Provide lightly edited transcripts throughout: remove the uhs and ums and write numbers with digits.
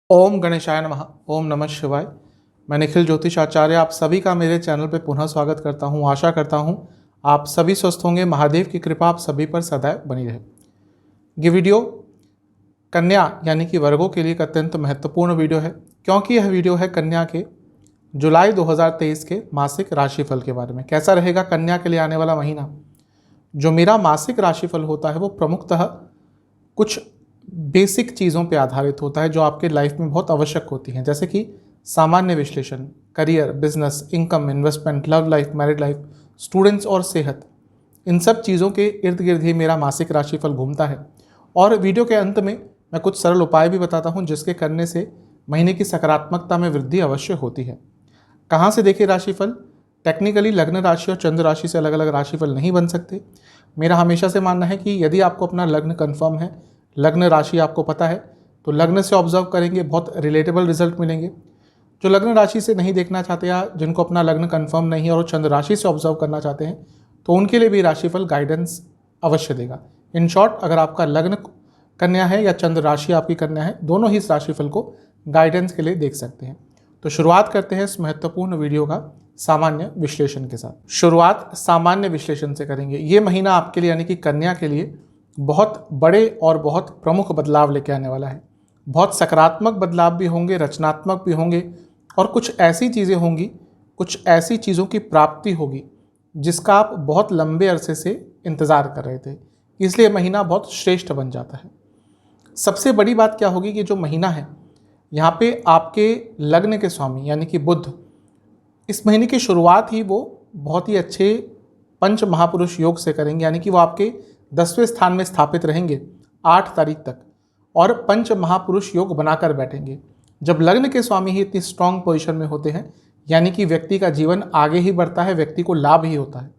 ओम गणेशाय नमः। ओम नमः शिवाय। मैं निखिल ज्योतिष आचार्य आप सभी का मेरे चैनल पर पुनः स्वागत करता हूं। आशा करता हूं आप सभी स्वस्थ होंगे। महादेव की कृपा आप सभी पर सदैव बनी रहे। ये वीडियो कन्या यानी कि वर्गों के लिए एक अत्यंत महत्वपूर्ण वीडियो है, क्योंकि यह वीडियो है कन्या के जुलाई 2023 के मासिक राशिफल के बारे में। कैसा रहेगा कन्या के लिए आने वाला महीना। जो मेरा मासिक राशिफल होता है वो प्रमुखतः कुछ बेसिक चीज़ों पे आधारित होता है जो आपके लाइफ में बहुत आवश्यक होती हैं, जैसे कि सामान्य विश्लेषण, career, business, income, investment, love life, married life, students और सेहत। इन सब चीज़ों के इर्द गिर्द ही मेरा मासिक राशिफल घूमता है। और वीडियो के अंत में मैं कुछ सरल उपाय भी बताता हूँ जिसके करने से महीने की सकारात्मकता में वृद्धि अवश्य होती है। कहाँ से देखें राशिफल? टेक्निकली लग्न राशि और चंद्र राशि से अलग अलग राशिफल नहीं बन सकते। मेरा हमेशा से मानना है कि यदि आपको अपना लग्न कन्फर्म है, लग्न राशि आपको पता है, तो लग्न से ऑब्जर्व करेंगे, बहुत रिलेटेबल रिजल्ट मिलेंगे। जो लग्न राशि से नहीं देखना चाहते या जिनको अपना लग्न कन्फर्म नहीं है और चंद्र राशि से ऑब्जर्व करना चाहते हैं, तो उनके लिए भी राशिफल गाइडेंस अवश्य देगा। इन शॉर्ट, अगर आपका लग्न कन्या है या चंद्र राशि आपकी कन्या है, दोनों ही इस राशिफल को गाइडेंस के लिए देख सकते हैं। तो शुरुआत करते हैं इस महत्वपूर्ण वीडियो का सामान्य विश्लेषण के साथ। शुरुआत सामान्य विश्लेषण से करेंगे। ये महीना आपके लिए यानी कि कन्या के लिए बहुत बड़े और बहुत प्रमुख बदलाव लेके आने वाला है। बहुत सकारात्मक बदलाव भी होंगे, रचनात्मक भी होंगे, और कुछ ऐसी चीज़ें होंगी, कुछ ऐसी चीज़ों की प्राप्ति होगी जिसका आप बहुत लंबे अरसे से इंतज़ार कर रहे थे। इसलिए महीना बहुत श्रेष्ठ बन जाता है। सबसे बड़ी बात क्या होगी कि जो महीना है यहाँ पे आपके लग्न के स्वामी यानी कि बुध, इस महीने की शुरुआत ही वो बहुत ही अच्छे पंच महापुरुष योग से करेंगे, यानी कि वो आपके 10वें स्थान में स्थापित रहेंगे 8 तारीख तक और पंच महापुरुष योग बनाकर बैठेंगे। जब लग्न के स्वामी ही इतनी स्ट्रांग पोजीशन में होते हैं, यानी कि व्यक्ति का जीवन आगे ही बढ़ता है, व्यक्ति को लाभ ही होता है।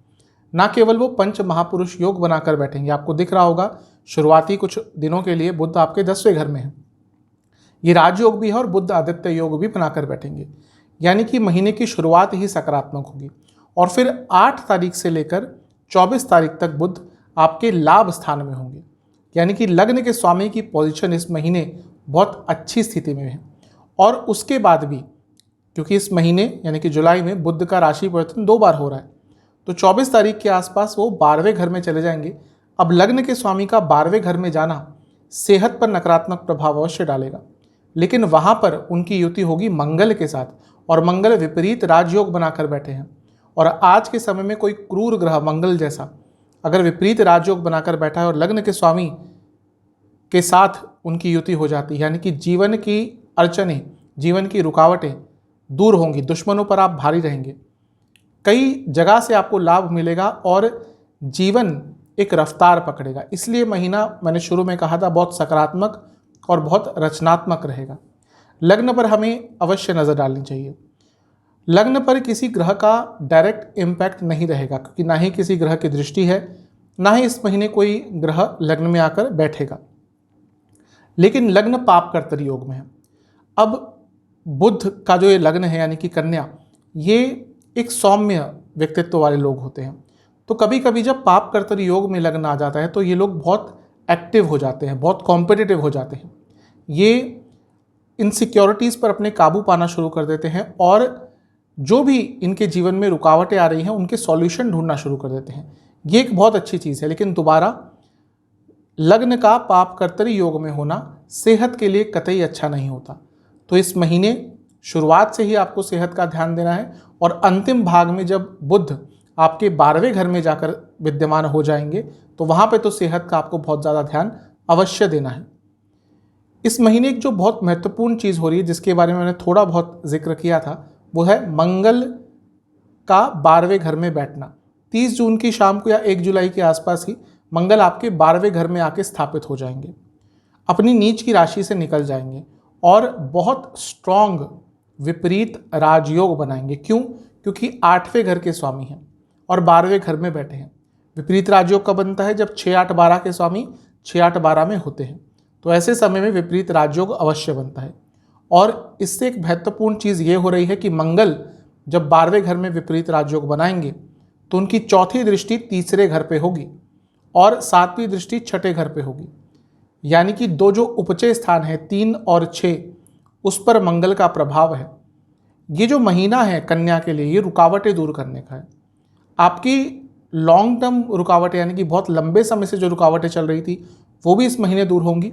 ना केवल वो पंच महापुरुष योग बनाकर बैठेंगे, आपको दिख रहा होगा शुरुआती कुछ दिनों के लिए बुध आपके 10वें घर में है। ये राजयोग भी है और बुध आदित्य योग भी बनाकर बैठेंगे, यानी कि महीने की शुरुआत ही सकारात्मक होगी। और फिर 8 तारीख से लेकर 24 तारीख तक बुध आपके लाभ स्थान में होंगे, यानी कि लग्न के स्वामी की पोजीशन इस महीने बहुत अच्छी स्थिति में है। और उसके बाद भी, क्योंकि इस महीने यानी कि जुलाई में बुध का राशि परिवर्तन 2 बार हो रहा है, तो 24 तारीख के आसपास वो 12वें घर में चले जाएंगे। अब लग्न के स्वामी का 12वें घर में जाना सेहत पर नकारात्मक प्रभाव अवश्य डालेगा, लेकिन वहाँ पर उनकी युति होगी मंगल के साथ, और मंगल विपरीत राजयोग बनाकर बैठे हैं। और आज के समय में कोई क्रूर ग्रह मंगल जैसा अगर विपरीत राजयोग बनाकर बैठा है और लग्न के स्वामी के साथ उनकी युति हो जाती है, यानी कि जीवन की अड़चनें, जीवन की रुकावटें दूर होंगी, दुश्मनों पर आप भारी रहेंगे, कई जगह से आपको लाभ मिलेगा और जीवन एक रफ्तार पकड़ेगा। इसलिए महीना मैंने शुरू में कहा था बहुत सकारात्मक और बहुत रचनात्मक रहेगा। लग्न पर हमें अवश्य नज़र डालनी चाहिए। लग्न पर किसी ग्रह का डायरेक्ट इम्पैक्ट नहीं रहेगा, क्योंकि ना ही किसी ग्रह की दृष्टि है, ना ही इस महीने कोई ग्रह लग्न में आकर बैठेगा। लेकिन लग्न पाप कर्तरी योग में है। अब बुध का जो ये लग्न है यानी कि कन्या, ये एक सौम्य व्यक्तित्व वाले लोग होते हैं। तो कभी कभी जब पाप कर्तरी योग में लग्न आ जाता है तो ये लोग बहुत एक्टिव हो जाते हैं, बहुत कॉम्पिटिटिव हो जाते हैं। ये इनसिक्योरिटीज़ पर अपने काबू पाना शुरू कर देते हैं और जो भी इनके जीवन में रुकावटें आ रही हैं उनके सॉल्यूशन ढूंढना शुरू कर देते हैं। ये एक बहुत अच्छी चीज़ है, लेकिन दोबारा लग्न का पाप कर्तरी योग में होना सेहत के लिए कतई अच्छा नहीं होता। तो इस महीने शुरुआत से ही आपको सेहत का ध्यान देना है, और अंतिम भाग में जब बुध आपके 12वें घर में जाकर विद्यमान हो जाएंगे तो वहाँ पे तो सेहत का आपको बहुत ज़्यादा ध्यान अवश्य देना है। इस महीने एक जो बहुत महत्वपूर्ण चीज़ हो रही है जिसके बारे में मैंने थोड़ा बहुत जिक्र किया था, वो है मंगल का 12वें घर में बैठना। 30 जून की शाम को या 1 जुलाई के आसपास ही मंगल आपके 12वें घर में आके स्थापित हो जाएंगे, अपनी नीच की राशि से निकल जाएंगे और बहुत स्ट्रॉन्ग विपरीत राजयोग बनाएंगे। क्यों? क्योंकि 8वें घर के स्वामी हैं और 12वें घर में बैठे हैं। विपरीत राजयोग कब बनता है? जब 6-8-12 के स्वामी 6-8-12 में होते हैं। तो ऐसे समय में विपरीत राजयोग अवश्य बनता है। और इससे एक महत्वपूर्ण चीज़ ये हो रही है कि मंगल जब 12वें घर में विपरीत राजयोग बनाएंगे तो उनकी चौथी दृष्टि तीसरे घर पे होगी और 7वीं दृष्टि छठे घर पे होगी, यानी कि दो जो उपचय स्थान है 3 और 6, उस पर मंगल का प्रभाव है। ये जो महीना है कन्या के लिए, ये रुकावटें दूर करने का है। आपकी लॉन्ग टर्म रुकावटें, यानी कि बहुत लंबे समय से जो रुकावटें चल रही थी, वो भी इस महीने दूर होंगी,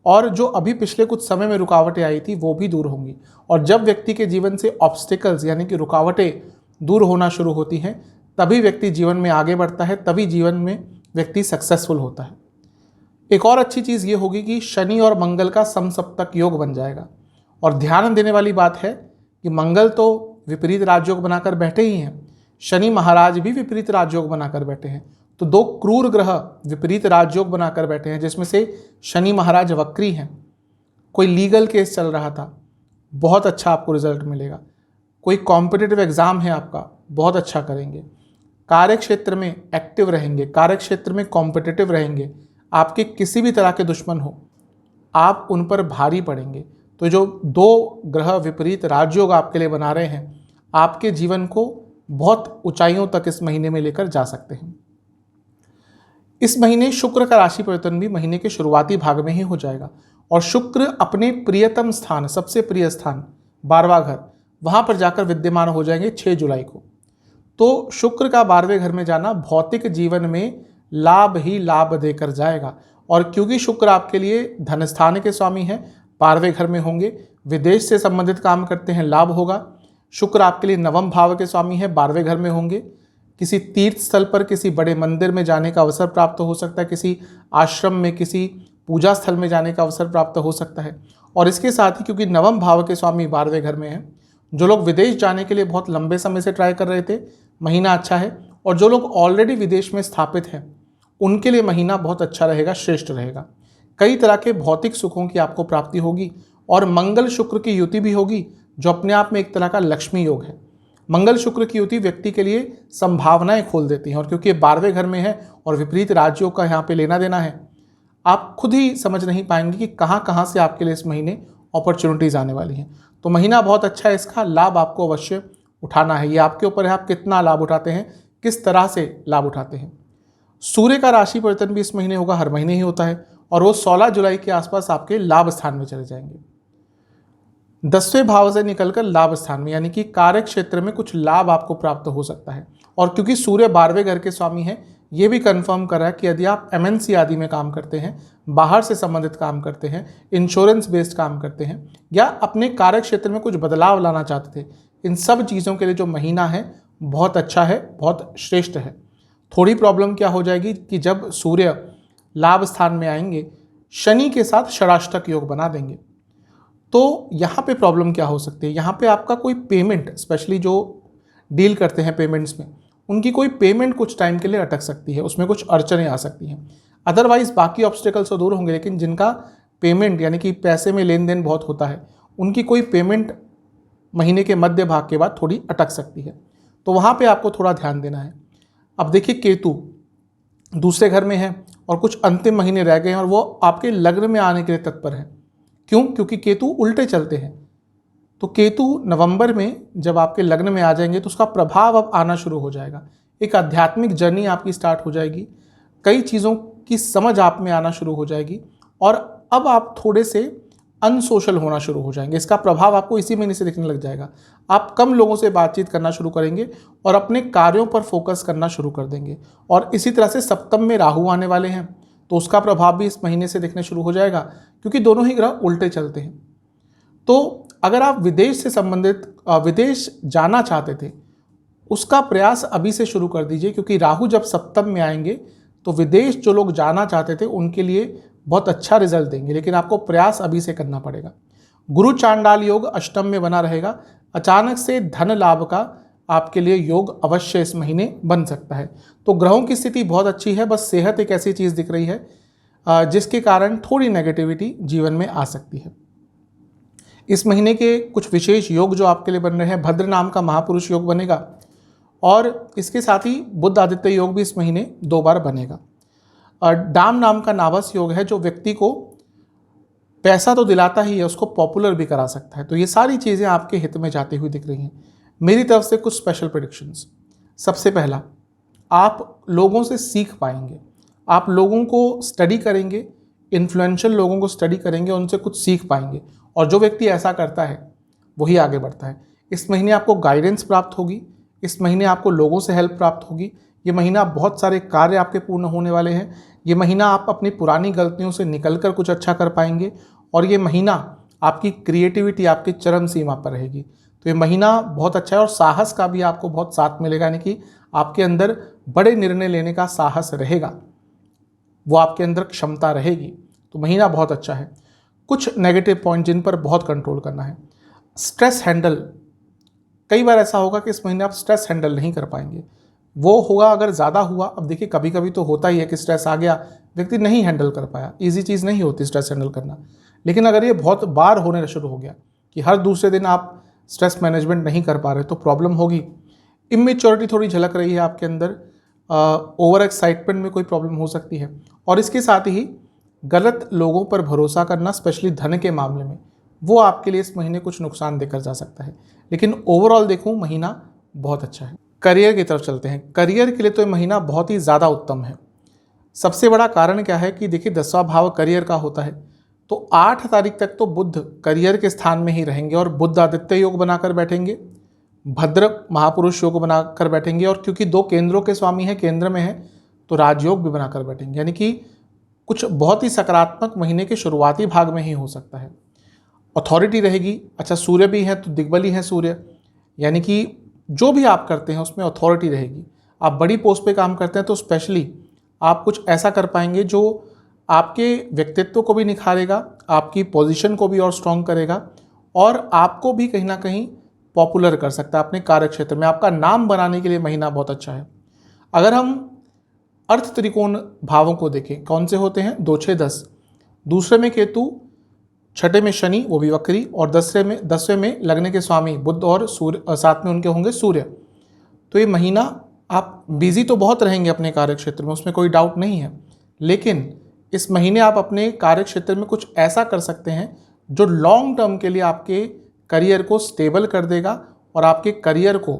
और जो अभी पिछले कुछ समय में रुकावटें आई थी वो भी दूर होंगी। और जब व्यक्ति के जीवन से ऑब्स्टिकल्स यानी कि रुकावटें दूर होना शुरू होती हैं, तभी व्यक्ति जीवन में आगे बढ़ता है, तभी जीवन में व्यक्ति सक्सेसफुल होता है। एक और अच्छी चीज़ ये होगी कि शनि और मंगल का समसप्तक योग बन जाएगा। और ध्यान देने वाली बात है कि मंगल तो विपरीत राजयोग बनाकर बैठे ही हैं, शनि महाराज भी विपरीत राजयोग बनाकर बैठे हैं। तो दो क्रूर ग्रह विपरीत राजयोग बनाकर बैठे हैं, जिसमें से शनि महाराज वक्री हैं। कोई लीगल केस चल रहा था, बहुत अच्छा आपको रिजल्ट मिलेगा। कोई कॉम्पिटिटिव एग्जाम है आपका, बहुत अच्छा करेंगे। कार्य क्षेत्र में एक्टिव रहेंगे, कार्य क्षेत्र में कॉम्पिटिटिव रहेंगे। आपके किसी भी तरह के दुश्मन हो, आप उन पर भारी पड़ेंगे। तो जो दो ग्रह विपरीत राजयोग आपके लिए बना रहे हैं, आपके जीवन को बहुत ऊंचाइयों तक इस महीने में लेकर जा सकते हैं। इस महीने शुक्र का राशि परिवर्तन भी महीने के शुरुआती भाग में ही हो जाएगा, और शुक्र अपने प्रियतम स्थान, सबसे प्रिय स्थान 12वां घर, वहां पर जाकर विद्यमान हो जाएंगे 6 जुलाई को। तो शुक्र का 12वें घर में जाना भौतिक जीवन में लाभ ही लाभ देकर जाएगा। और क्योंकि शुक्र आपके लिए धन स्थान के स्वामी हैं, 12वें घर में होंगे, विदेश से संबंधित काम करते हैं, लाभ होगा। शुक्र आपके लिए नवम भाव के स्वामी है, 12वें घर में होंगे। किसी तीर्थ स्थल पर, किसी बड़े मंदिर में जाने का अवसर प्राप्त हो सकता है, किसी आश्रम में, किसी पूजा स्थल में जाने का अवसर प्राप्त हो सकता है। और इसके साथ ही क्योंकि नवम भाव के स्वामी 12वें घर में हैं, जो लोग विदेश जाने के लिए बहुत लंबे समय से ट्राई कर रहे थे, महीना अच्छा है। और जो लोग ऑलरेडी विदेश में स्थापित हैं, उनके लिए महीना बहुत अच्छा रहेगा, श्रेष्ठ रहेगा। कई तरह के भौतिक सुखों की आपको प्राप्ति होगी, और मंगल शुक्र की युति भी होगी, जो अपने आप में एक तरह का लक्ष्मी योग है। मंगल शुक्र की युति व्यक्ति के लिए संभावनाएं खोल देती हैं, और क्योंकि ये 12वें घर में है और विपरीत राजयोग का यहाँ पे लेना देना है, आप खुद ही समझ नहीं पाएंगे कि कहाँ कहाँ से आपके लिए इस महीने अपॉर्चुनिटीज़ आने वाली हैं। तो महीना बहुत अच्छा है, इसका लाभ आपको अवश्य उठाना है। ये आपके ऊपर है, आप कितना लाभ उठाते हैं, किस तरह से लाभ उठाते हैं। सूर्य का राशि परिवर्तन भी इस महीने होगा, हर महीने ही होता है, और वो 16 जुलाई के आसपास आपके लाभ स्थान में चले जाएंगे। 10वें भाव से निकलकर लाभ स्थान में, यानी कि कार्य क्षेत्र में कुछ लाभ आपको प्राप्त हो सकता है। और क्योंकि सूर्य 12वें घर के स्वामी है, ये भी कंफर्म करा है कि यदि आप MNC आदि में काम करते हैं, बाहर से संबंधित काम करते हैं, इंश्योरेंस बेस्ड काम करते हैं, या अपने कार्य क्षेत्र में कुछ बदलाव लाना चाहते थे, इन सब चीज़ों के लिए जो महीना है बहुत अच्छा है, बहुत श्रेष्ठ है। थोड़ी प्रॉब्लम क्या हो जाएगी कि जब सूर्य लाभ स्थान में आएंगे, शनि के साथ षडाष्टक योग बना देंगे। तो यहाँ पे प्रॉब्लम क्या हो सकती है, यहाँ पे आपका कोई पेमेंट, स्पेशली जो डील करते हैं पेमेंट्स में, उनकी कोई पेमेंट कुछ टाइम के लिए अटक सकती है, उसमें कुछ अड़चनें आ सकती हैं। अदरवाइज बाकी ऑब्स्टिकल्स तो दूर होंगे, लेकिन जिनका पेमेंट यानी कि पैसे में लेन देन बहुत होता है, उनकी कोई पेमेंट महीने के मध्य भाग के बाद थोड़ी अटक सकती है। तो वहाँ पे आपको थोड़ा ध्यान देना है। अब देखिए, केतु दूसरे घर में है और कुछ अंतिम महीने रह गए हैं, और वो आपके लग्न में आने के लिए तत्पर है। क्यों? क्योंकि केतु उल्टे चलते हैं। तो केतु नवंबर में जब आपके लग्न में आ जाएंगे, तो उसका प्रभाव अब आना शुरू हो जाएगा। एक आध्यात्मिक जर्नी आपकी स्टार्ट हो जाएगी, कई चीज़ों की समझ आप में आना शुरू हो जाएगी, और अब आप थोड़े से अनसोशल होना शुरू हो जाएंगे। इसका प्रभाव आपको इसी महीने से दिखने लग जाएगा। आप कम लोगों से बातचीत करना शुरू करेंगे और अपने कार्यों पर फोकस करना शुरू कर देंगे। और इसी तरह से सप्तम में राहु आने वाले हैं, तो उसका प्रभाव भी इस महीने से दिखने शुरू हो जाएगा, क्योंकि दोनों ही ग्रह उल्टे चलते हैं। तो अगर आप विदेश से संबंधित विदेश जाना चाहते थे, उसका प्रयास अभी से शुरू कर दीजिए, क्योंकि राहु जब सप्तम में आएंगे तो विदेश जो लोग जाना चाहते थे उनके लिए बहुत अच्छा रिजल्ट देंगे, लेकिन आपको प्रयास अभी से करना पड़ेगा। गुरु चांडाल योग अष्टम में बना रहेगा, अचानक से धन लाभ का आपके लिए योग अवश्य इस महीने बन सकता है। तो ग्रहों की स्थिति बहुत अच्छी है, बस सेहत एक ऐसी चीज़ दिख रही है जिसके कारण थोड़ी नेगेटिविटी जीवन में आ सकती है। इस महीने के कुछ विशेष योग जो आपके लिए बन रहे हैं, भद्र नाम का महापुरुष योग बनेगा, और इसके साथ ही बुध आदित्य योग भी इस महीने 2 बार बनेगा। डाम नाम का नाभस योग है, जो व्यक्ति को पैसा तो दिलाता ही है, उसको पॉपुलर भी करा सकता है। तो ये सारी चीज़ें आपके हित में जाती हुई दिख रही हैं। मेरी तरफ से कुछ स्पेशल प्रेडिक्शंस। सबसे पहला, आप लोगों से सीख पाएंगे, आप लोगों को स्टडी करेंगे, इन्फ्लुएंशियल लोगों को स्टडी करेंगे, उनसे कुछ सीख पाएंगे, और जो व्यक्ति ऐसा करता है वही आगे बढ़ता है। इस महीने आपको गाइडेंस प्राप्त होगी, इस महीने आपको लोगों से हेल्प प्राप्त होगी, ये महीना बहुत सारे कार्य आपके पूर्ण होने वाले हैं, ये महीना आप अपनी पुरानी गलतियों से निकलकर कुछ अच्छा कर पाएंगे, और ये महीना आपकी क्रिएटिविटी आपकी चरम सीमा पर रहेगी। तो ये महीना बहुत अच्छा है, और साहस का भी आपको बहुत साथ मिलेगा, यानी कि आपके अंदर बड़े निर्णय लेने का साहस रहेगा, वो आपके अंदर क्षमता रहेगी। तो महीना बहुत अच्छा है। कुछ नेगेटिव पॉइंट जिन पर बहुत कंट्रोल करना है। स्ट्रेस हैंडल, कई बार ऐसा होगा कि इस महीने आप स्ट्रेस हैंडल नहीं कर पाएंगे, वो होगा अगर ज़्यादा हुआ। अब देखिए कभी कभी तो होता ही है कि स्ट्रेस आ गया, व्यक्ति नहीं हैंडल कर पाया, ईजी चीज़ नहीं होती स्ट्रेस हैंडल करना। लेकिन अगर ये बहुत बार होने शुरू हो गया कि हर दूसरे दिन आप स्ट्रेस मैनेजमेंट नहीं कर पा रहे, तो प्रॉब्लम होगी। इमेच्योरिटी थोड़ी झलक रही है आपके अंदर, ओवर एक्साइटमेंट में कोई प्रॉब्लम हो सकती है, और इसके साथ ही गलत लोगों पर भरोसा करना, स्पेशली धन के मामले में, वो आपके लिए इस महीने कुछ नुकसान देकर जा सकता है। लेकिन ओवरऑल देखूं महीना बहुत अच्छा है। करियर की तरफ चलते हैं। करियर के लिए तो ये महीना बहुत ही ज़्यादा उत्तम है। सबसे बड़ा कारण क्या है कि देखिए 10वां भाव करियर का होता है, तो 8 तारीख तक तो बुध करियर के स्थान में ही रहेंगे, और बुध आदित्य योग बनाकर बैठेंगे, भद्र महापुरुष योग बनाकर बैठेंगे, और क्योंकि 2 केंद्रों के स्वामी हैं, केंद्र में है, तो राजयोग भी बनाकर बैठेंगे, यानी कि कुछ बहुत ही सकारात्मक महीने के शुरुआती भाग में ही हो सकता है। अथॉरिटी रहेगी। अच्छा, सूर्य भी है तो दिग्बली है सूर्य, यानी कि जो भी आप करते हैं उसमें अथॉरिटी रहेगी। आप बड़ी पोस्ट पे काम करते हैं तो स्पेशली आप कुछ ऐसा कर पाएंगे जो आपके व्यक्तित्व को भी निखारेगा, आपकी पोजीशन को भी और स्ट्रॉन्ग करेगा, और आपको भी कहीं ना कहीं पॉपुलर कर सकता है अपने कार्य क्षेत्र में। आपका नाम बनाने के लिए महीना बहुत अच्छा है। अगर हम अर्थ त्रिकोण भावों को देखें, कौन से होते हैं? 2, 6, 10। दूसरे में केतु, छठे में शनि, वो भी वक्री, और 10वें में लगने के स्वामी बुध, और सूर्य साथ में उनके होंगे सूर्य। तो ये महीना आप बिजी तो बहुत रहेंगे अपने कार्य क्षेत्र में, उसमें कोई डाउट नहीं है, लेकिन इस महीने आप अपने कार्य क्षेत्र में कुछ ऐसा कर सकते हैं जो लॉन्ग टर्म के लिए आपके करियर को स्टेबल कर देगा और आपके करियर को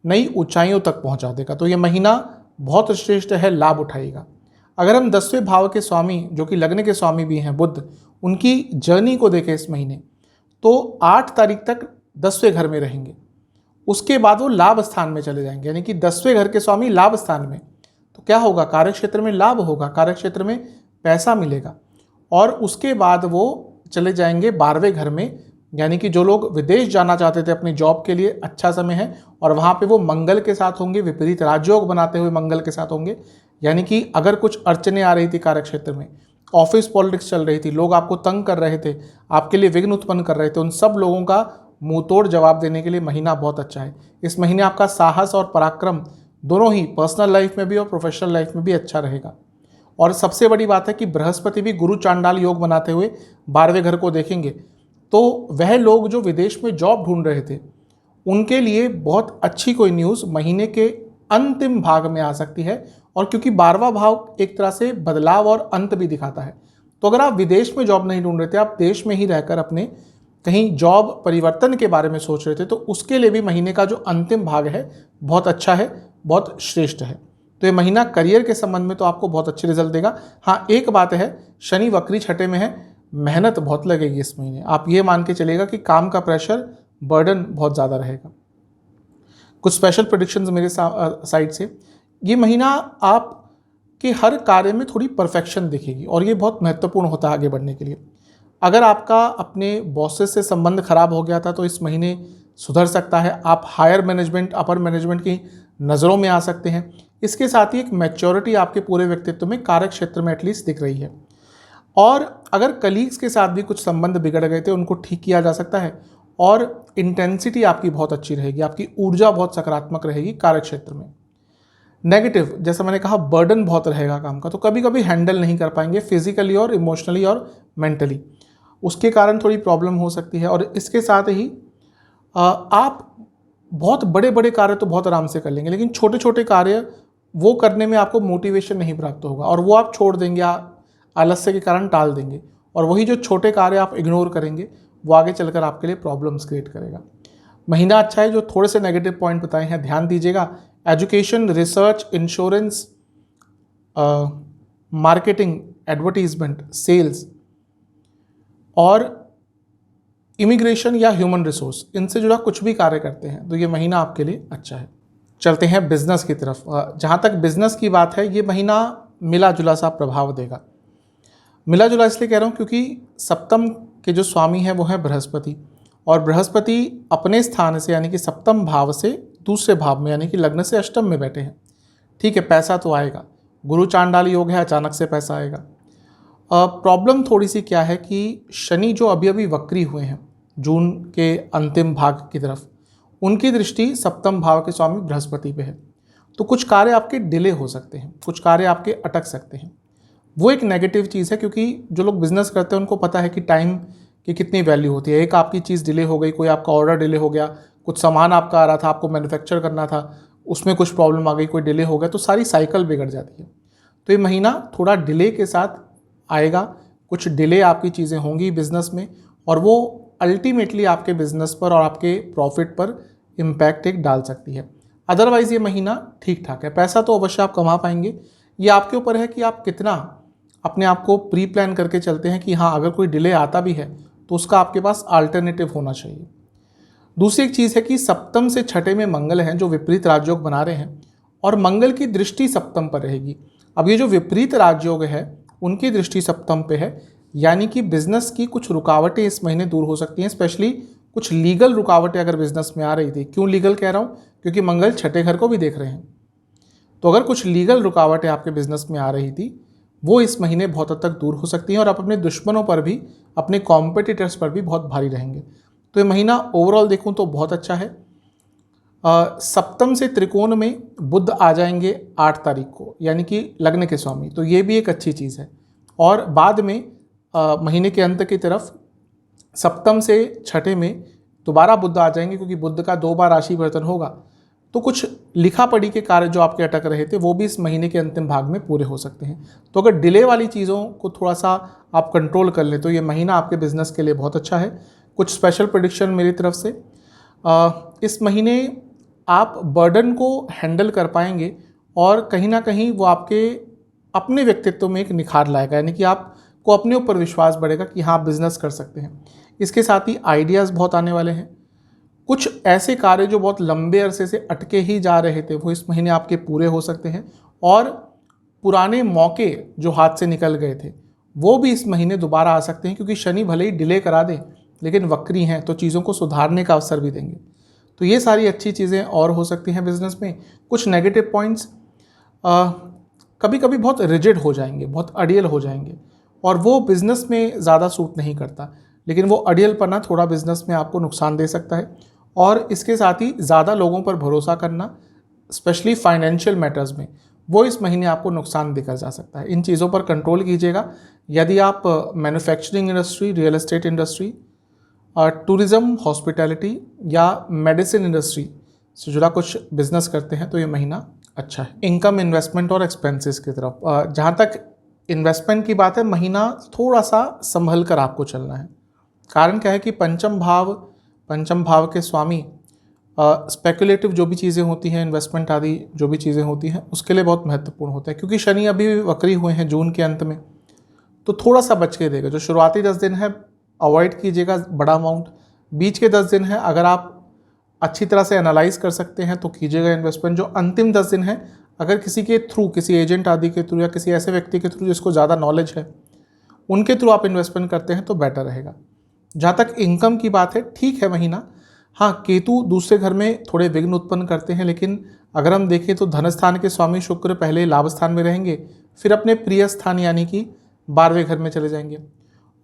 नई ऊंचाइयों तक पहुंचा देगा। तो ये महीना बहुत श्रेष्ठ है, लाभ उठाएगा। अगर हम 10वें भाव के स्वामी, जो कि लग्न के स्वामी भी हैं बुध, उनकी जर्नी को देखें इस महीने, तो 8 तारीख तक 10वें घर में रहेंगे, उसके बाद वो लाभ स्थान में चले जाएंगे, यानी कि 10वें घर के स्वामी लाभ स्थान में। तो क्या होगा? कार्य क्षेत्र में लाभ होगा, कार्य क्षेत्र में पैसा मिलेगा, और उसके बाद वो चले जाएंगे 12वें घर में, यानी कि जो लोग विदेश जाना चाहते थे अपनी जॉब के लिए, अच्छा समय है, और वहाँ पे वो मंगल के साथ होंगे, विपरीत राजयोग बनाते हुए मंगल के साथ होंगे। यानी कि अगर कुछ अड़चने आ रही थी कार्य क्षेत्र में, ऑफिस पॉलिटिक्स चल रही थी, लोग आपको तंग कर रहे थे, आपके लिए विघ्न उत्पन्न कर रहे थे, उन सब लोगों का मुंह तोड़ जवाब देने के लिए महीना बहुत अच्छा है। इस महीने आपका साहस और पराक्रम दोनों ही पर्सनल लाइफ में भी और प्रोफेशनल लाइफ में भी अच्छा रहेगा। और सबसे बड़ी बात है कि बृहस्पति भी गुरु चांडाल योग बनाते हुए 12वें घर को देखेंगे, तो वह लोग जो विदेश में जॉब ढूंढ रहे थे उनके लिए बहुत अच्छी कोई न्यूज़ महीने के अंतिम भाग में आ सकती है। और क्योंकि 12वां भाव एक तरह से बदलाव और अंत भी दिखाता है, तो अगर आप विदेश में जॉब नहीं ढूंढ रहे थे, आप देश में ही रहकर अपने कहीं जॉब परिवर्तन के बारे में सोच रहे थे, तो उसके लिए भी महीने का जो अंतिम भाग है बहुत अच्छा है, बहुत श्रेष्ठ है। तो ये महीना करियर के संबंध में तो आपको बहुत अच्छे रिजल्ट देगा। हाँ, एक बात है, शनि वक्री छठे में है, मेहनत बहुत लगेगी इस महीने। आप ये मान के चलेगा कि काम का प्रेशर, बर्डन बहुत ज़्यादा रहेगा। कुछ स्पेशल प्रेडिक्शंस मेरे साइड से, ये महीना आप के हर कार्य में थोड़ी परफेक्शन दिखेगी, और ये बहुत महत्वपूर्ण होता है आगे बढ़ने के लिए। अगर आपका अपने बॉसेस से संबंध खराब हो गया था तो इस महीने सुधर सकता है। आप हायर मैनेजमेंट, अपर मैनेजमेंट की नज़रों में आ सकते हैं। इसके साथ ही एक मैच्योरिटी आपके पूरे व्यक्तित्व में, कार्य क्षेत्र में एटलीस्ट दिख रही है। और अगर कलीग्स के साथ भी कुछ संबंध बिगड़ गए थे, उनको ठीक किया जा सकता है, और इंटेंसिटी आपकी बहुत अच्छी रहेगी, आपकी ऊर्जा बहुत सकारात्मक रहेगी कार्य क्षेत्र में। नेगेटिव, जैसा मैंने कहा, बर्डन बहुत रहेगा काम का, तो कभी कभी हैंडल नहीं कर पाएंगे फिजिकली और इमोशनली और मेंटली, उसके कारण थोड़ी प्रॉब्लम हो सकती है। और इसके साथ ही आप बहुत बड़े बड़े कार्य तो बहुत आराम से कर लेंगे, लेकिन छोटे छोटे कार्य वो करने में आपको मोटिवेशन नहीं प्राप्त होगा, और वो आप छोड़ देंगे, आलस्य के कारण टाल देंगे, और वही जो छोटे कार्य आप इग्नोर करेंगे वो आगे चलकर आपके लिए प्रॉब्लम्स क्रिएट करेगा। महीना अच्छा है। जो थोड़े से नेगेटिव पॉइंट बताए हैं ध्यान दीजिएगा। Education, research, insurance, marketing, advertisement, sales और इमिग्रेशन या ह्यूमन रिसोर्स, इनसे जुड़ा कुछ भी कार्य करते हैं तो ये महीना आपके लिए अच्छा है। चलते हैं बिजनेस की तरफ। जहाँ तक बिजनेस की बात है, ये महीना मिला जुला सा प्रभाव देगा। मिला जुला इसलिए कह रहा हूँ क्योंकि सप्तम के जो स्वामी हैं वो हैं बृहस्पति, और बृहस्पति अपने स्थान से यानी कि सप्तम भाव से दूसरे भाव में यानी कि लग्न से अष्टम में बैठे हैं। ठीक है, पैसा तो आएगा, गुरु चांडाल योग है, अचानक से पैसा आएगा। प्रॉब्लम थोड़ी सी क्या है कि शनि जो अभी अभी वक्री हुए हैं जून के अंतिम भाग की तरफ, उनकी दृष्टि सप्तम भाव के स्वामी बृहस्पति पे है, तो कुछ कार्य आपके डिले हो सकते हैं, कुछ कार्य आपके अटक सकते हैं। वो एक नेगेटिव चीज़ है क्योंकि जो लोग बिजनेस करते हैं उनको पता है कि टाइम की कितनी वैल्यू होती है। एक आपकी चीज़ डिले हो गई, कोई आपका ऑर्डर डिले हो गया, कुछ सामान आपका आ रहा था, आपको मैन्युफैक्चर करना था, उसमें कुछ प्रॉब्लम आ गई, कोई डिले हो गया, तो सारी साइकिल बिगड़ जाती है। तो ये महीना थोड़ा डिले के साथ आएगा, कुछ डिले आपकी चीज़ें होंगी बिजनेस में, और वो अल्टीमेटली आपके बिजनेस पर और आपके प्रॉफिट पर इम्पैक्ट एक डाल सकती है। अदरवाइज़ ये महीना ठीक ठाक है। पैसा तो अवश्य आप कमा पाएंगे, ये आपके ऊपर है कि आप कितना अपने आप को प्री प्लान करके चलते हैं कि हाँ, अगर कोई डिले आता भी है तो उसका आपके पास अल्टरनेटिव होना चाहिए। दूसरी एक चीज़ है कि सप्तम से छठे में मंगल हैं जो विपरीत राजयोग बना रहे हैं, और मंगल की दृष्टि सप्तम पर रहेगी। अब ये जो विपरीत राजयोग है उनकी दृष्टि सप्तम पे है, यानी कि बिजनेस की कुछ रुकावटें इस महीने दूर हो सकती हैं, स्पेशली कुछ लीगल रुकावटें अगर बिजनेस में आ रही थी। क्यों लीगल कह रहा हूँ? क्योंकि मंगल छठे घर को भी देख रहे हैं। तो अगर कुछ लीगल रुकावटें आपके बिजनेस में आ रही थी वो इस महीने बहुत हद तक दूर हो सकती हैं, और आप अपने दुश्मनों पर भी, अपने कॉम्पिटिटर्स पर भी बहुत भारी रहेंगे। तो ये महीना ओवरऑल देखूं तो बहुत अच्छा है। सप्तम से त्रिकोण में बुध आ जाएंगे 8 तारीख को, यानी कि लग्न के स्वामी, तो ये भी एक अच्छी चीज़ है। और बाद में महीने के अंत की तरफ सप्तम से छठे में दोबारा बुध आ जाएंगे, क्योंकि बुध का 2 बार राशि परिवर्तन होगा, तो कुछ लिखा पढ़ी के कार्य जो आपके अटक रहे थे वो भी इस महीने के अंतिम भाग में पूरे हो सकते हैं। तो अगर डिले वाली चीज़ों को थोड़ा सा आप कंट्रोल कर लें तो ये महीना आपके बिजनेस के लिए बहुत अच्छा है। कुछ स्पेशल प्रेडिक्शन मेरी तरफ से, इस महीने आप बर्डन को हैंडल कर पाएंगे, और कहीं ना कहीं वो आपके अपने व्यक्तित्व में एक निखार लाएगा, यानी कि आपको अपने ऊपर विश्वास बढ़ेगा कि हाँ, आप बिजनेस कर सकते हैं। इसके साथ ही आइडियाज़ बहुत आने वाले हैं। कुछ ऐसे कार्य जो बहुत लंबे अरसे से अटके ही जा रहे थे वो इस महीने आपके पूरे हो सकते हैं, और पुराने मौके जो हाथ से निकल गए थे वो भी इस महीने दोबारा आ सकते हैं, क्योंकि शनि भले ही डिले करा दें लेकिन वक्री हैं तो चीज़ों को सुधारने का अवसर भी देंगे। तो ये सारी अच्छी चीज़ें और हो सकती हैं बिजनेस में। कुछ नेगेटिव पॉइंट्स, कभी कभी बहुत रिजिड हो जाएंगे, बहुत अड़ियल हो जाएंगे, और वो बिज़नेस में ज़्यादा सूट नहीं करता, लेकिन वो अड़ियलपना थोड़ा बिज़नेस में आपको नुकसान दे सकता है। और इसके साथ ही ज़्यादा लोगों पर भरोसा करना, स्पेशली फाइनेंशियल मैटर्स में, वो इस महीने आपको नुकसान देकर जा सकता है। इन चीज़ों पर कंट्रोल कीजिएगा। यदि आप manufacturing industry, real estate industry, tourism, hospitality या मेडिसिन इंडस्ट्री से जुड़ा कुछ बिजनेस करते हैं तो ये महीना अच्छा है। इनकम, इन्वेस्टमेंट और एक्सपेंसेस की तरफ, जहाँ तक इन्वेस्टमेंट की बात है, महीना थोड़ा सा संभल कर आपको चलना है। कारण क्या है कि पंचम भाव के स्वामी स्पेकुलेटिव जो भी चीज़ें होती हैं, इन्वेस्टमेंट आदि जो भी चीज़ें होती हैं, उसके लिए बहुत महत्वपूर्ण होता है। क्योंकि शनि अभी वक्री हुए हैं जून के अंत में, तो थोड़ा सा बच के देगा। जो शुरुआती 10 दिन है अवॉइड कीजिएगा बड़ा अमाउंट। बीच के 10 दिन है अगर आप अच्छी तरह से एनालाइज कर सकते हैं तो कीजिएगा इन्वेस्टमेंट। जो अंतिम 10 दिन है, अगर किसी के थ्रू, किसी एजेंट आदि के थ्रू या किसी ऐसे व्यक्ति के थ्रू जिसको ज़्यादा नॉलेज है, उनके थ्रू आप इन्वेस्टमेंट करते हैं तो बेटर रहेगा। जहाँ तक इनकम की बात है, ठीक है महीना। हाँ, केतु दूसरे घर में थोड़े विघ्न उत्पन्न करते हैं, लेकिन अगर हम देखें तो धन स्थान के स्वामी शुक्र पहले लाभ स्थान में रहेंगे, फिर अपने प्रिय स्थान यानी कि 12वें घर में चले जाएंगे,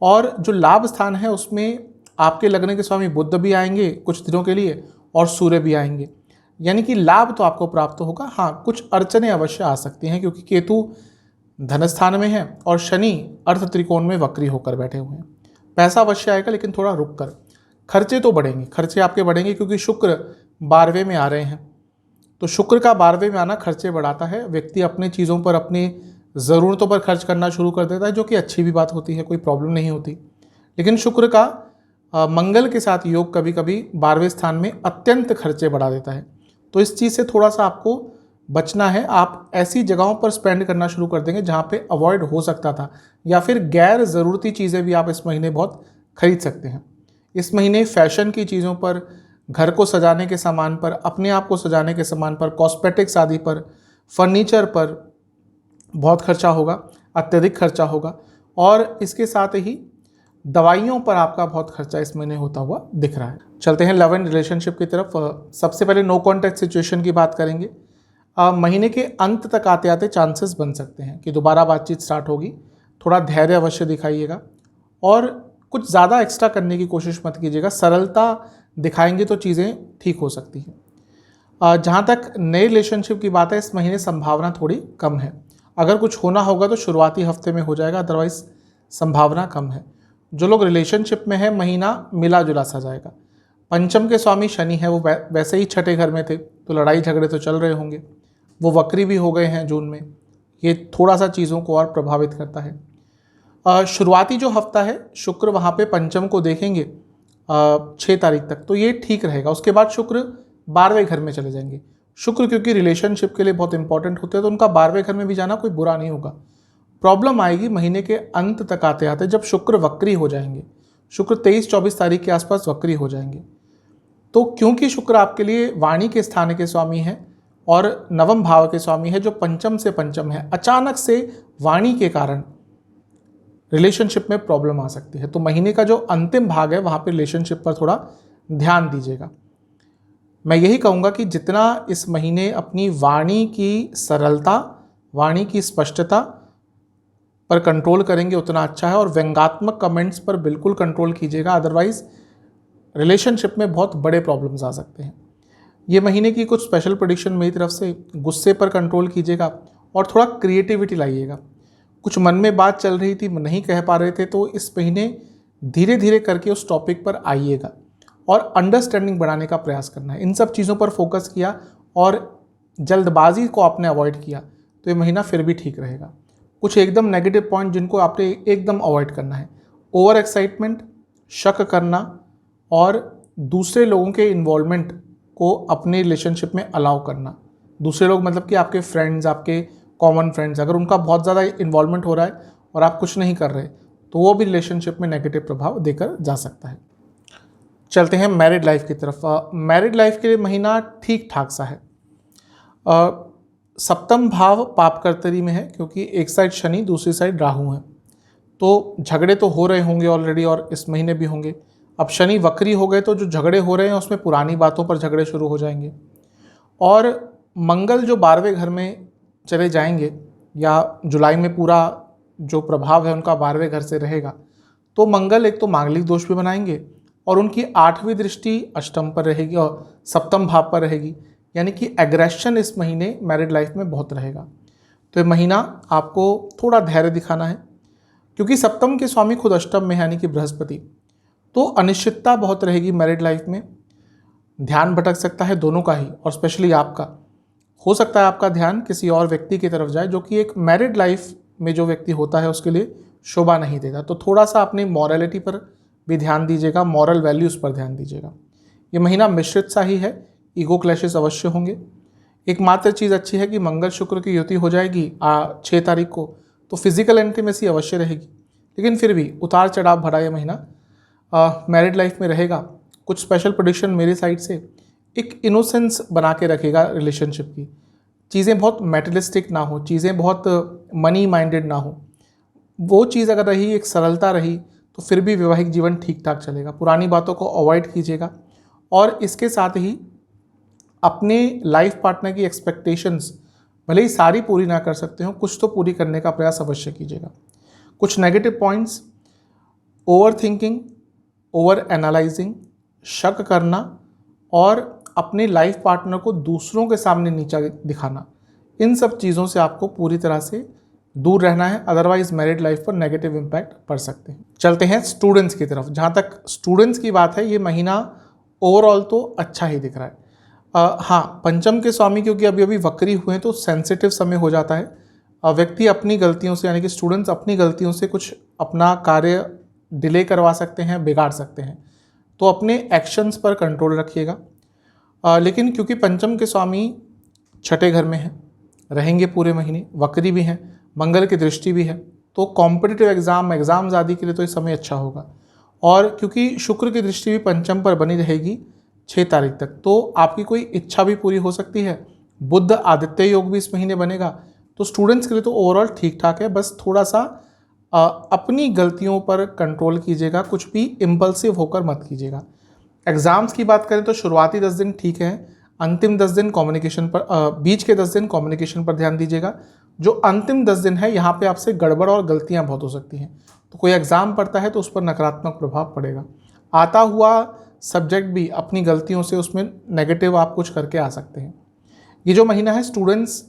और जो लाभ स्थान है उसमें आपके लग्न के स्वामी बुध भी आएंगे कुछ दिनों के लिए, और सूर्य भी आएंगे, यानी कि लाभ तो आपको प्राप्त होगा। हाँ, कुछ अड़चनें अवश्य आ सकती हैं, क्योंकि केतु धन स्थान में है और शनि अर्थ त्रिकोण में वक्री होकर बैठे हुए हैं। पैसा अवश्य आएगा, लेकिन थोड़ा रुक कर। खर्चे तो बढ़ेंगे, खर्चे आपके बढ़ेंगे, क्योंकि शुक्र 12वें में आ रहे हैं, तो शुक्र का 12वें में आना खर्चे बढ़ाता है। व्यक्ति अपने चीज़ों पर, अपनी ज़रूरतों पर खर्च करना शुरू कर देता है, जो कि अच्छी भी बात होती है, कोई प्रॉब्लम नहीं होती। लेकिन शुक्र का मंगल के साथ योग कभी कभी 12वें स्थान में अत्यंत खर्चे बढ़ा देता है, तो इस चीज़ से थोड़ा सा आपको बचना है। आप ऐसी जगहों पर स्पेंड करना शुरू कर देंगे जहाँ पे अवॉइड हो सकता था, या फिर गैर ज़रूरती चीज़ें भी आप इस महीने बहुत खरीद सकते हैं। इस महीने फैशन की चीज़ों पर, घर को सजाने के सामान पर, अपने आप को सजाने के सामान पर, कॉस्मेटिक्स आदि पर, फर्नीचर पर बहुत खर्चा होगा, अत्यधिक खर्चा होगा। और इसके साथ ही दवाइयों पर आपका बहुत खर्चा इस महीने होता हुआ दिख रहा है। चलते हैं लव एंड रिलेशनशिप की तरफ। सबसे पहले नो कॉन्टैक्ट सिचुएशन की बात करेंगे। महीने के अंत तक आते आते चांसेस बन सकते हैं कि दोबारा बातचीत स्टार्ट होगी। थोड़ा धैर्य अवश्य दिखाइएगा और कुछ ज़्यादा एक्स्ट्रा करने की कोशिश मत कीजिएगा। सरलता दिखाएंगे तो चीज़ें ठीक हो सकती हैं। जहाँ तक नए रिलेशनशिप की बात है, इस महीने संभावना थोड़ी कम है। अगर कुछ होना होगा तो शुरुआती हफ्ते में हो जाएगा, अदरवाइज संभावना कम है। जो लोग रिलेशनशिप में है, महीना मिला जुला सा जाएगा। पंचम के स्वामी शनि है, वो वैसे ही छठे घर में थे तो लड़ाई झगड़े तो चल रहे होंगे। वो वक्री भी हो गए हैं जून में, ये थोड़ा सा चीज़ों को और प्रभावित करता है। शुरुआती जो हफ्ता है, शुक्र वहाँ पे पंचम को देखेंगे 6 तारीख तक, तो ये ठीक रहेगा। उसके बाद शुक्र 12वें घर में चले जाएंगे। शुक्र क्योंकि रिलेशनशिप के लिए बहुत इंपॉर्टेंट होते हैं, तो उनका 12वें घर में भी जाना कोई बुरा नहीं होगा। प्रॉब्लम आएगी महीने के अंत तक आते आते, जब शुक्र वक्री हो जाएंगे। शुक्र 23-24 तारीख के आसपास वक्री हो जाएंगे। तो क्योंकि शुक्र आपके लिए वाणी के स्थान के स्वामी है और नवम भाव के स्वामी है, जो पंचम से पंचम है, अचानक से वाणी के कारण रिलेशनशिप में प्रॉब्लम आ सकती है। तो महीने का जो अंतिम भाग है वहाँ पे रिलेशनशिप पर थोड़ा ध्यान दीजिएगा। मैं यही कहूँगा कि जितना इस महीने अपनी वाणी की सरलता, वाणी की स्पष्टता पर कंट्रोल करेंगे उतना अच्छा है। और व्यंग्यात्मक कमेंट्स पर बिल्कुल कंट्रोल कीजिएगा, अदरवाइज रिलेशनशिप में बहुत बड़े प्रॉब्लम्स आ सकते हैं। ये महीने की कुछ स्पेशल प्रेडिक्शन मेरी तरफ से, गुस्से पर कंट्रोल कीजिएगा और थोड़ा क्रिएटिविटी लाइएगा। कुछ मन में बात चल रही थी, नहीं कह पा रहे थे, तो इस महीने धीरे धीरे करके उस टॉपिक पर आइएगा और अंडरस्टैंडिंग बढ़ाने का प्रयास करना है। इन सब चीज़ों पर फोकस किया और जल्दबाजी को आपने अवॉइड किया तो ये महीना फिर भी ठीक रहेगा। कुछ एकदम नेगेटिव पॉइंट जिनको आपने एकदम अवॉइड करना है: ओवर एक्साइटमेंट, शक करना और दूसरे लोगों के इन्वॉल्वमेंट को अपने रिलेशनशिप में अलाउ करना। दूसरे लोग मतलब कि आपके फ्रेंड्स, आपके कॉमन फ्रेंड्स, अगर उनका बहुत ज़्यादा इन्वॉल्वमेंट हो रहा है और आप कुछ नहीं कर रहे तो वो भी रिलेशनशिप में नेगेटिव प्रभाव देकर जा सकता है। चलते हैं मैरिड लाइफ की तरफ। मैरिड लाइफ के लिए महीना ठीक ठाक सा है। सप्तम भाव पापकर्तरी में है, क्योंकि एक साइड शनि, दूसरी साइड राहु है, तो झगड़े तो हो रहे होंगे ऑलरेडी और इस महीने भी होंगे। अब शनि वक्री हो गए तो जो झगड़े हो रहे हैं उसमें पुरानी बातों पर झगड़े शुरू हो जाएंगे। और मंगल जो 12वें घर में चले जाएंगे, या जुलाई में पूरा जो प्रभाव है उनका 12वें घर से रहेगा, तो मंगल एक तो मांगलिक दोष भी बनाएंगे और उनकी 8वीं दृष्टि अष्टम पर रहेगी और सप्तम भाव पर रहेगी। यानी कि एग्रेशन इस महीने मैरिड लाइफ में बहुत रहेगा। तो ये महीना आपको थोड़ा धैर्य दिखाना है, क्योंकि सप्तम के स्वामी खुद अष्टम में है, यानी कि बृहस्पति। तो अनिश्चितता बहुत रहेगी मैरिड लाइफ में। ध्यान भटक सकता है दोनों का ही, और स्पेशली आपका। हो सकता है आपका ध्यान किसी और व्यक्ति की तरफ जाए, जो कि एक मैरिड लाइफ में जो व्यक्ति होता है उसके लिए शोभा नहीं देता। तो थोड़ा सा अपनी मॉरलिटी पर भी ध्यान दीजिएगा, मॉरल वैल्यूज़ पर ध्यान दीजिएगा। ये महीना मिश्रित सा ही है, ईगो क्लैशेस अवश्य होंगे। एकमात्र चीज़ अच्छी है कि मंगल शुक्र की युति हो जाएगी 6 तारीख को, तो फिजिकल इंटीमेसी अवश्य रहेगी। लेकिन फिर भी उतार चढ़ाव भरा ये महीना मैरिड लाइफ में रहेगा। कुछ स्पेशल प्रेडिक्शन मेरी साइड से, एक इनोसेंस बना के रखेगा रिलेशनशिप की। चीज़ें बहुत मेटलिस्टिक ना हो, चीज़ें बहुत मनी माइंडेड ना हो। वो चीज़ अगर रही, एक सरलता रही, तो फिर भी वैवाहिक जीवन ठीक ठाक चलेगा। पुरानी बातों को अवॉइड कीजिएगा और इसके साथ ही अपने लाइफ पार्टनर की एक्सपेक्टेशंस भले ही सारी पूरी ना कर सकते हो, कुछ तो पूरी करने का प्रयास अवश्य कीजिएगा। कुछ negative points: over thinking, over analysing, शक करना और अपने लाइफ पार्टनर को दूसरों के सामने नीचा दिखाना। इन सब चीज़ों से आपको पूरी तरह से दूर रहना है, अदरवाइज मैरिड लाइफ पर नेगेटिव इम्पैक्ट पड़ सकते हैं। चलते हैं स्टूडेंट्स की तरफ। जहाँ तक स्टूडेंट्स की बात है, ये महीना ओवरऑल तो अच्छा ही दिख रहा है। हाँ, पंचम के स्वामी क्योंकि अभी अभी वक्री हुए हैं तो सेंसिटिव समय हो जाता है। व्यक्ति अपनी गलतियों से, यानी कि स्टूडेंट्स अपनी गलतियों से कुछ अपना कार्य डिले करवा सकते हैं, बिगाड़ सकते हैं। तो अपने एक्शंस पर कंट्रोल रखिएगा। लेकिन क्योंकि पंचम के स्वामी छठे घर में है, रहेंगे पूरे महीने, वक्री भी हैं, मंगल की दृष्टि भी है, तो कॉम्पिटिटिव एग्ज़ाम्स आदि के लिए तो इस समय अच्छा होगा। और क्योंकि शुक्र की दृष्टि भी पंचम पर बनी रहेगी 6 तारीख तक, तो आपकी कोई इच्छा भी पूरी हो सकती है। बुध आदित्य योग भी इस महीने बनेगा, तो स्टूडेंट्स के लिए तो ओवरऑल ठीक ठाक है। बस थोड़ा सा अपनी गलतियों पर कंट्रोल कीजिएगा, कुछ भी इम्पल्सिव होकर मत कीजिएगा। एग्ज़ाम्स की बात करें तो शुरुआती 10 दिन ठीक है, अंतिम 10 दिन कम्युनिकेशन पर, बीच के 10 दिन कम्युनिकेशन पर ध्यान दीजिएगा। जो अंतिम 10 दिन है यहाँ पे आपसे गड़बड़ और गलतियाँ बहुत हो सकती हैं, तो कोई एग्ज़ाम पढ़ता है तो उस पर नकारात्मक प्रभाव पड़ेगा। आता हुआ सब्जेक्ट भी अपनी गलतियों से उसमें नेगेटिव आप कुछ करके आ सकते हैं। ये जो महीना है स्टूडेंट्स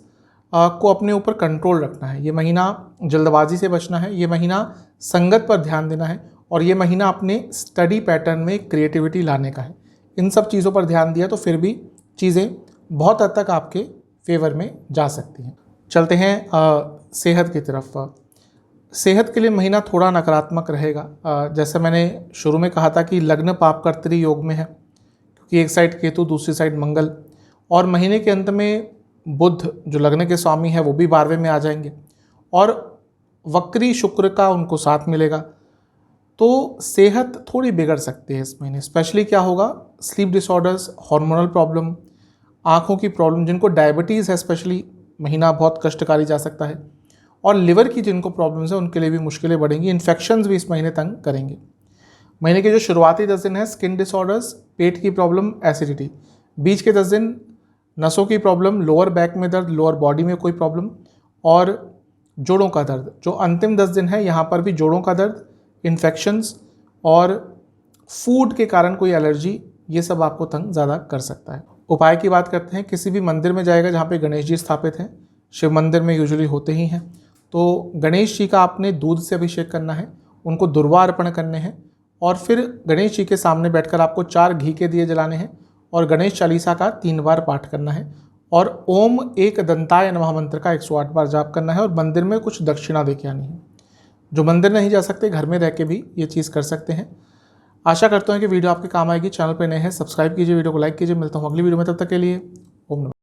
को अपने ऊपर कंट्रोल रखना है, ये महीना जल्दबाजी से बचना है, ये महीना संगत पर ध्यान देना है, और ये महीना अपने स्टडी पैटर्न में क्रिएटिविटी लाने का है। इन सब चीज़ों पर ध्यान दिया तो फिर भी चीज़ें बहुत हद तक आपके फेवर में जा सकती हैं। चलते हैं सेहत की तरफ। सेहत के लिए महीना थोड़ा नकारात्मक रहेगा। जैसे मैंने शुरू में कहा था कि लग्न पापकर्त्री योग में है, क्योंकि एक साइड केतु दूसरी साइड मंगल, और महीने के अंत में बुध जो लग्न के स्वामी है वो भी 12वें में आ जाएंगे, और वक्री शुक्र का उनको साथ मिलेगा, तो सेहत थोड़ी बिगड़ सकती है इस महीने। स्पेशली क्या होगा, स्लीप डिसऑर्डर्स, हार्मोनल प्रॉब्लम, आँखों की प्रॉब्लम, जिनको डायबिटीज़ है स्पेशली महीना बहुत कष्टकारी जा सकता है, और लिवर की जिनको प्रॉब्लम्स है उनके लिए भी मुश्किलें बढ़ेंगी। इन्फेक्शंस भी इस महीने तंग करेंगे। महीने के जो शुरुआती 10 दिन है स्किन डिसऑर्डर्स, पेट की प्रॉब्लम, एसिडिटी। बीच के 10 दिन नसों की प्रॉब्लम, लोअर बैक में दर्द, लोअर बॉडी में कोई प्रॉब्लम, और जोड़ों का दर्द। जो अंतिम 10 दिन है यहाँ पर भी जोड़ों का दर्द, इन्फेक्शंस और फूड के कारण कोई एलर्जी, ये सब आपको तंग ज़्यादा कर सकता है। उपाय की बात करते हैं, किसी भी मंदिर में जाएगा जहाँ पे गणेश जी स्थापित हैं, शिव मंदिर में यूजुअली होते ही हैं, तो गणेश जी का आपने दूध से अभिषेक करना है, उनको दुर्वा अर्पण करने हैं, और फिर गणेश जी के सामने बैठकर आपको 4 घी के दिए जलाने हैं, और गणेश चालीसा का 3 बार पाठ करना है, और ओम एक दंताय नमः मंत्र का 108 बार जाप करना है, और मंदिर में कुछ दक्षिणा दे के आनी है। जो मंदिर नहीं जा सकते घर में रह के भी ये चीज़ कर सकते हैं। आशा करता हूँ कि वीडियो आपके काम आएगी। चैनल पर नए हैं सब्सक्राइब कीजिए, वीडियो को लाइक कीजिए। मिलता हूँ अगली वीडियो में, तब तक के लिए ओम नमः।